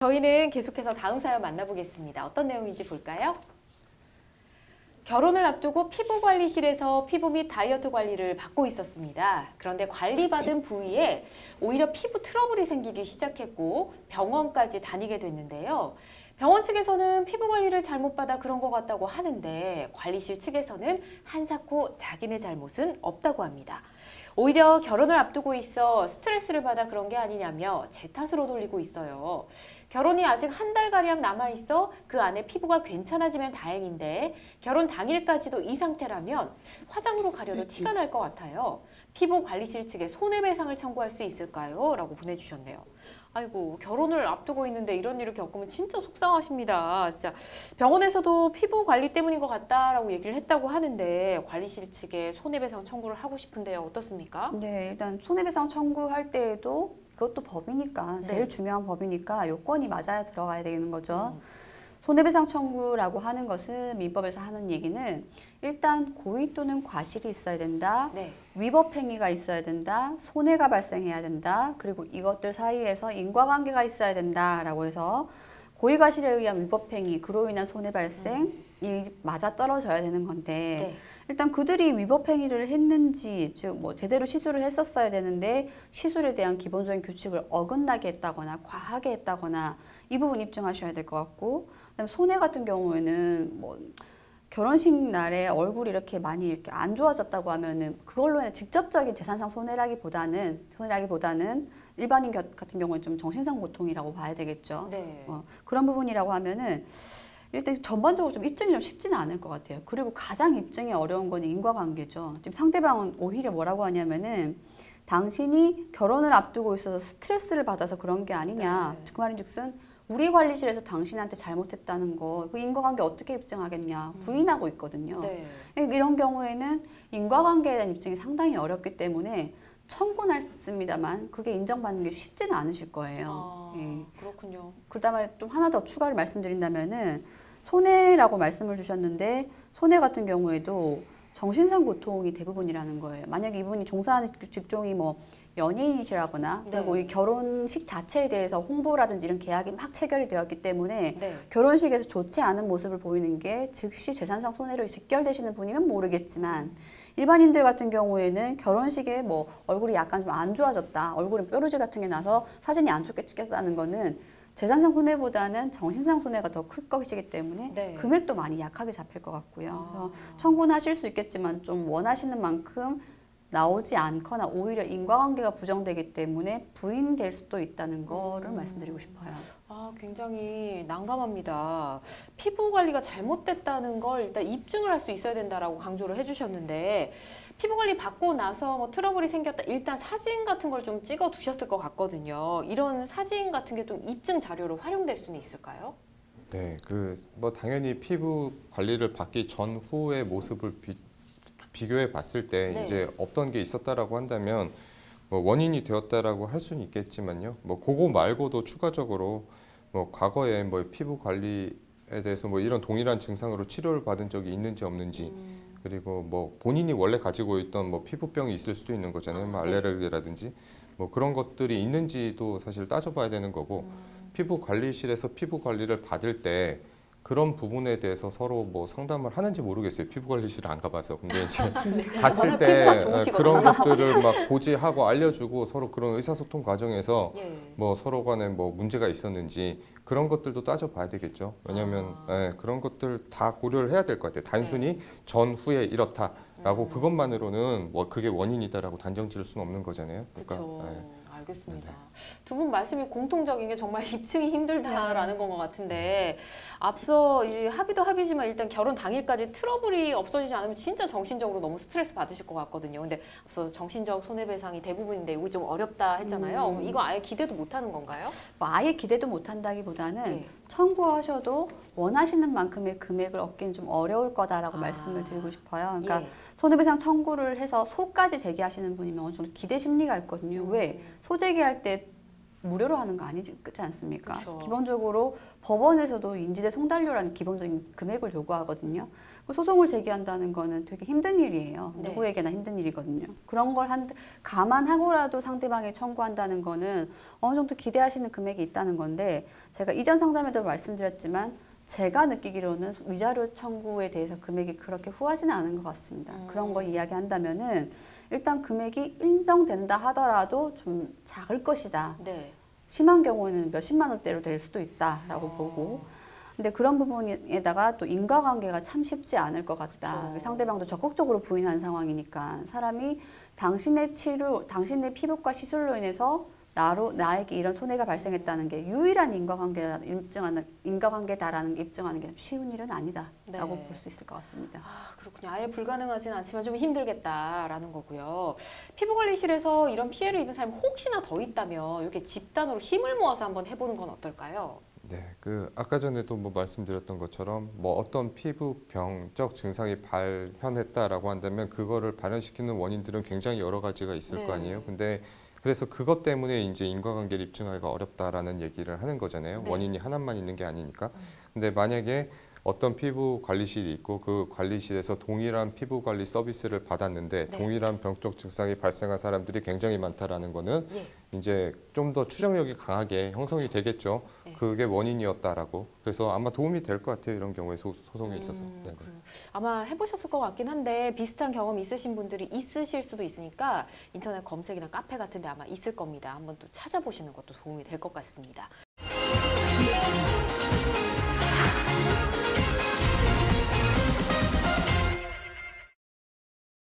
저희는 계속해서 다음 사연 만나보겠습니다. 어떤 내용인지 볼까요? 결혼을 앞두고 피부관리실에서 피부 및 다이어트 관리를 받고 있었습니다. 그런데 관리받은 부위에 오히려 피부 트러블이 생기기 시작했고 병원까지 다니게 됐는데요. 병원 측에서는 피부 관리를 잘못 받아 그런 것 같다고 하는데 관리실 측에서는 한사코 자기네 잘못은 없다고 합니다. 오히려 결혼을 앞두고 있어 스트레스를 받아 그런 게 아니냐며 제 탓으로 돌리고 있어요. 결혼이 아직 한 달가량 남아있어 그 안에 피부가 괜찮아지면 다행인데 결혼 당일까지도 이 상태라면 화장으로 가려도 티가 날 것 같아요. 피부관리실 측에 손해배상을 청구할 수 있을까요? 라고 보내주셨네요. 아이고, 결혼을 앞두고 있는데 이런 일을 겪으면 진짜 속상하십니다. 진짜 병원에서도 피부 관리 때문인 것 같다라고 얘기를 했다고 하는데 관리실 측에 손해배상 청구를 하고 싶은데요. 어떻습니까? 네, 일단 손해배상 청구할 때에도 그것도 법이니까 제일 중요한 법이니까 요건이 맞아야 들어가야 되는 거죠. 손해배상 청구라고 하는 것은 민법에서 하는 얘기는 일단 고의 또는 과실이 있어야 된다. 네. 위법 행위가 있어야 된다. 손해가 발생해야 된다. 그리고 이것들 사이에서 인과관계가 있어야 된다라고 해서 고의 과실에 의한 위법 행위, 그로 인한 손해 발생이 맞아 떨어져야 되는 건데 네. 일단 그들이 위법 행위를 했는지, 즉 뭐 제대로 시술을 했었어야 되는데 시술에 대한 기본적인 규칙을 어긋나게 했다거나 과하게 했다거나 이 부분 입증하셔야 될 것 같고, 그다음에 손해 같은 경우에는 뭐 결혼식 날에 얼굴이 이렇게 많이 이렇게 안 좋아졌다고 하면은 그걸로 인해 직접적인 재산상 손해라기보다는 일반인 같은 경우는 좀 정신상 고통이라고 봐야 되겠죠. 네. 그런 부분이라고 하면은 일단 전반적으로 좀 입증이 좀 쉽지는 않을 것 같아요. 그리고 가장 입증이 어려운 건 인과관계죠. 지금 상대방은 오히려 뭐라고 하냐면은 당신이 결혼을 앞두고 있어서 스트레스를 받아서 그런 게 아니냐. 네. 그 말인즉슨 우리 관리실에서 당신한테 잘못했다는 거, 그 인과관계 어떻게 입증하겠냐. 부인하고 있거든요. 네. 이런 경우에는 인과관계에 대한 입증이 상당히 어렵기 때문에 청구는 할 수 있습니다만 그게 인정받는 게 쉽지는 않으실 거예요. 예. 그렇군요. 그다음에 좀 하나 더 추가를 말씀드린다면은 손해라고 말씀을 주셨는데 손해 같은 경우에도 정신상 고통이 대부분이라는 거예요. 만약에 이분이 종사하는 직종이 뭐 연예인이시라거나 그리고 네. 이 결혼식 자체에 대해서 홍보라든지 이런 계약이 막 체결이 되었기 때문에 네. 결혼식에서 좋지 않은 모습을 보이는 게 즉시 재산상 손해로 직결되시는 분이면 모르겠지만 일반인들 같은 경우에는 결혼식에 뭐 얼굴이 약간 좀 안 좋아졌다, 얼굴에 뾰루지 같은 게 나서 사진이 안 좋게 찍혔다는 거는 재산상 손해보다는 정신상 손해가 더 클 것이기 때문에 네. 금액도 많이 약하게 잡힐 것 같고요. 그래서 청구는 하실 수 있겠지만 좀 원하시는 만큼 나오지 않거나 오히려 인과관계가 부정되기 때문에 부인될 수도 있다는 거를 말씀드리고 싶어요. 굉장히 난감합니다. 피부 관리가 잘못됐다는 걸 일단 입증을 할 수 있어야 된다라고 강조를 해주셨는데 피부 관리 받고 나서 뭐 트러블이 생겼다. 일단 사진 같은 걸 좀 찍어 두셨을 것 같거든요. 이런 사진 같은 게 좀 입증 자료로 활용될 수는 있을까요? 네, 뭐 당연히 피부 관리를 받기 전후의 모습을 비교해 봤을 때 네. 이제 없던 게 있었다라고 한다면 뭐 원인이 되었다라고 할 수는 있겠지만요. 뭐 그거 말고도 추가적으로 뭐 과거에 뭐 피부 관리에 대해서 뭐 이런 동일한 증상으로 치료를 받은 적이 있는지 없는지, 그리고 뭐 본인이 원래 가지고 있던 뭐 피부병이 있을 수도 있는 거잖아요. 뭐 알레르기라든지 뭐 그런 것들이 있는지도 사실 따져봐야 되는 거고, 피부 관리실에서 피부 관리를 받을 때 그런 부분에 대해서 서로 뭐 상담을 하는지 모르겠어요. 피부 관리실을 안 가봐서. 근데 이제 갔을 때 그런 것들을 막 고지하고 알려주고 서로 그런 의사소통 과정에서 예. 뭐 서로 간에 뭐 문제가 있었는지 그런 것들도 따져봐야 되겠죠. 왜냐하면 그런 것들 다 고려를 해야 될 것 같아요. 단순히 전후에 이렇다라고 그것만으로는 뭐 그게 원인이다라고 단정 지을 수는 없는 거잖아요. 그러니까 그렇죠. 알겠습니다. 두 분 말씀이 공통적인 게 정말 입증이 힘들다라는 건 것 같은데 앞서 이제 합의도 합의지만 일단 결혼 당일까지 트러블이 없어지지 않으면 진짜 정신적으로 너무 스트레스 받으실 것 같거든요. 근데 앞서 정신적 손해배상이 대부분인데 이거 좀 어렵다 했잖아요. 이거 아예 기대도 못하는 건가요? 뭐 아예 기대도 못한다기보다는 네. 청구하셔도 원하시는 만큼의 금액을 얻기는 좀 어려울 거다라고 말씀을 드리고 싶어요. 그러니까 예. 손해배상 청구를 해서 소까지 제기하시는 분이면 어느 정도 기대 심리가 있거든요. 왜? 소 제기할 때 무료로 하는 거 아니지 않습니까? 그쵸. 기본적으로 법원에서도 인지대 송달료라는 기본적인 금액을 요구하거든요. 그 소송을 제기한다는 거는 되게 힘든 일이에요. 네. 누구에게나 힘든 일이거든요. 그런 걸 감안하고라도 상대방이 청구한다는 거는 어느 정도 기대하시는 금액이 있다는 건데, 제가 이전 상담에도 말씀드렸지만 제가 느끼기로는 위자료 청구에 대해서 금액이 그렇게 후하지는 않은 것 같습니다. 그런 거 이야기한다면은 일단 금액이 인정된다 하더라도 좀 작을 것이다. 네. 심한 경우에는 몇십만 원대로 될 수도 있다라고 보고, 근데 그런 부분에다가 또 인과관계가 참 쉽지 않을 것 같다. 그렇죠. 상대방도 적극적으로 부인한 상황이니까 사람이 당신의 피부과 시술로 인해서 나에게 이런 손해가 발생했다는 게 유일한 인과관계다라는 게 입증하는 게 쉬운 일은 아니다라고 네. 볼 수 있을 것 같습니다. 아, 그렇군요. 아예 불가능하진 않지만 좀 힘들겠다라는 거고요. 피부관리실에서 이런 피해를 입은 사람이 혹시나 더 있다면 이렇게 집단으로 힘을 모아서 한번 해보는 건 어떨까요? 네, 아까 전에도 뭐 말씀드렸던 것처럼 뭐 어떤 피부병적 증상이 발현했다라고 한다면 그거를 발현시키는 원인들은 굉장히 여러 가지가 있을 네. 거 아니에요. 근데 그래서 그것 때문에 이제 인과관계를 입증하기가 어렵다라는 얘기를 하는 거잖아요. 네. 원인이 하나만 있는 게 아니니까. 근데 만약에 어떤 피부 관리실이 있고 그 관리실에서 동일한 피부 관리 서비스를 받았는데 네. 동일한 병적 증상이 발생한 사람들이 굉장히 많다라는 거는 예. 이제 좀 더 추정력이 강하게 형성이 되겠죠. 네. 그게 원인이었다라고. 그래서 아마 도움이 될 것 같아요. 이런 경우에 소송에 있어서. 네네. 그래요. 아마 해보셨을 것 같긴 한데 비슷한 경험 있으신 분들이 있으실 수도 있으니까 인터넷 검색이나 카페 같은 데 아마 있을 겁니다. 한번 또 찾아보시는 것도 도움이 될 것 같습니다.